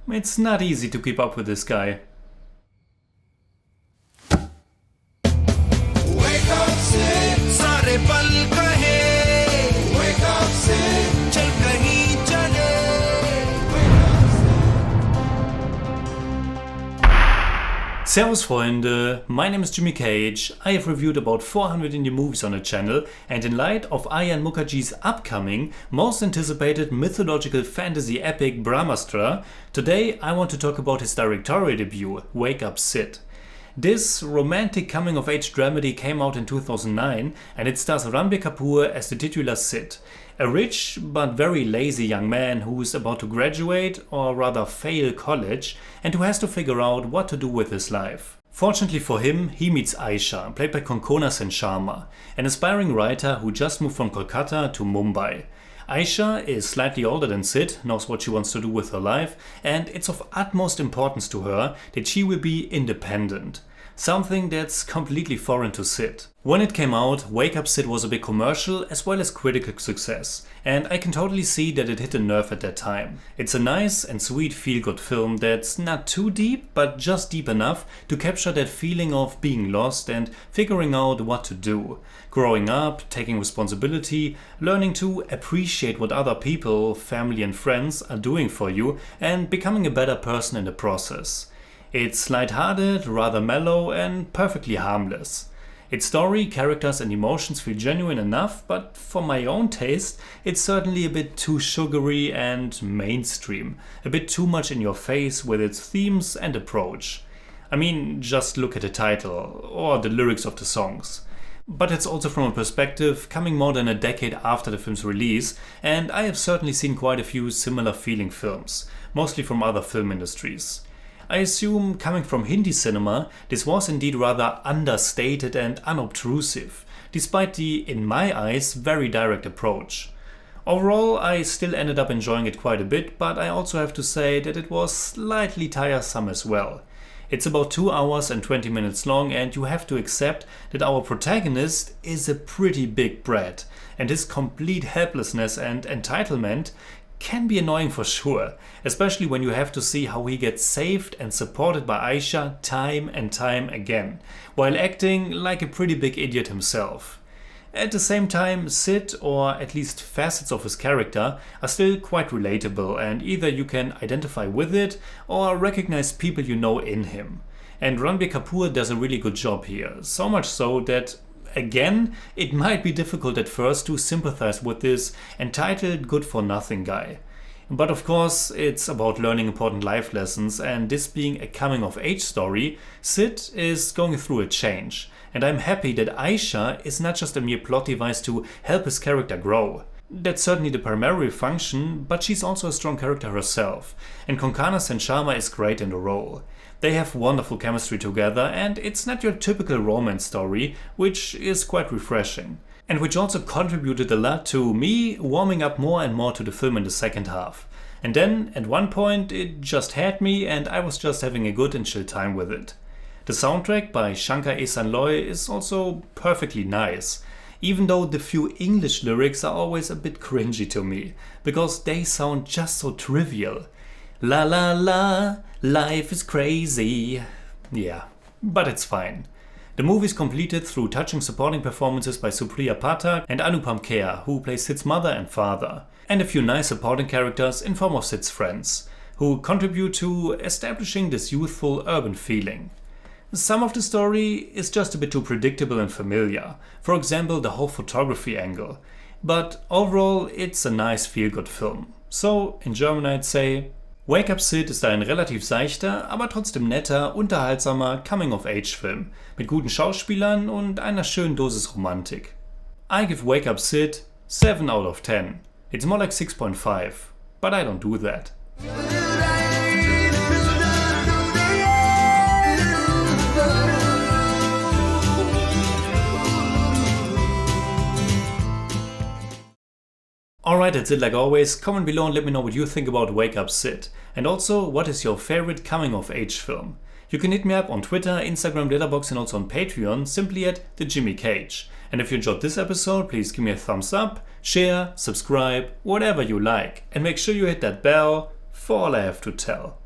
It's not easy to keep up with this guy. Wake up Sid, सारे पल कहे. Wake up Sid, चल कहीं चले. Servus Freunde, my name is Jimmy Cage. I have reviewed about 400 indie movies on the channel, and in light of Aryan Mukherjee's upcoming, most anticipated mythological fantasy epic Brahmastra, today I want to talk about his directorial debut, Wake Up Sid. This romantic coming-of-age dramedy came out in 2009 and it stars Ranbir Kapoor as the titular Sid, a rich but very lazy young man who is about to graduate or rather fail college and who has to figure out what to do with his life. Fortunately for him, he meets Aisha, played by Konkona Sen Sharma, an aspiring writer who just moved from Kolkata to Mumbai. Aisha is slightly older than Sid, knows what she wants to do with her life, and it's of utmost importance to her that she will be independent. Something that's completely foreign to Sid. When it came out, Wake Up Sid was a big commercial as well as critical success, and I can totally see that it hit a nerve at that time. It's a nice and sweet feel-good film that's not too deep, but just deep enough to capture that feeling of being lost and figuring out what to do. Growing up, taking responsibility, learning to appreciate what other people, family and friends are doing for you, and becoming a better person in the process. It's lighthearted, rather mellow and perfectly harmless. Its story, characters and emotions feel genuine enough, but for my own taste, it's certainly a bit too sugary and mainstream, a bit too much in your face with its themes and approach. I mean, just look at the title, or the lyrics of the songs. But it's also from a perspective coming more than a decade after the film's release, and I have certainly seen quite a few similar feeling films, mostly from other film industries. I assume, coming from Hindi cinema, this was indeed rather understated and unobtrusive, despite the, in my eyes, very direct approach. Overall, I still ended up enjoying it quite a bit, but I also have to say that it was slightly tiresome as well. It's about 2 hours and 20 minutes long, and you have to accept that our protagonist is a pretty big brat, and his complete helplessness and entitlement can be annoying for sure, especially when you have to see how he gets saved and supported by Aisha time and time again, while acting like a pretty big idiot himself. At the same time, Sid, or at least facets of his character, are still quite relatable, and either you can identify with it or recognize people you know in him. And Ranbir Kapoor does a really good job here, so much so that again, it might be difficult at first to sympathize with this entitled good-for-nothing guy. But of course, it's about learning important life lessons, and this being a coming-of-age story, Sid is going through a change. And I'm happy that Aisha is not just a mere plot device to help his character grow. That's certainly the primary function, but she's also a strong character herself, and Konkona Sen Sharma is great in the role. They have wonderful chemistry together, and it's not your typical romance story, which is quite refreshing. And which also contributed a lot to me warming up more and more to the film in the second half. And then, at one point, it just had me and I was just having a good and chill time with it. The soundtrack by Shankar Ehsaan Loy is also perfectly nice, even though the few English lyrics are always a bit cringy to me, because they sound just so trivial. La la la, life is crazy. Yeah, but it's fine. The movie is completed through touching supporting performances by Supriya Pathak and Anupam Kher, who play Sid's mother and father, and a few nice supporting characters in form of Sid's friends, who contribute to establishing this youthful urban feeling. Some of the story is just a bit too predictable and familiar, for example the whole photography angle, but overall it's a nice feel-good film. So, in German I'd say, Wake Up Sid ist ein relativ seichter, aber trotzdem netter, unterhaltsamer Coming-of-Age-Film mit guten Schauspielern und einer schönen Dosis Romantik. I give Wake Up Sid 7 out of 10. It's more like 6.5, but I don't do that. Alright, that's it like always. Comment below and let me know what you think about Wake Up Sid. And also, what is your favorite coming of age film? You can hit me up on Twitter, Instagram, Letterboxd and also on Patreon, simply at The Jimmy Cage. And if you enjoyed this episode, please give me a thumbs up, share, subscribe, whatever you like. And make sure you hit that bell for all I have to tell.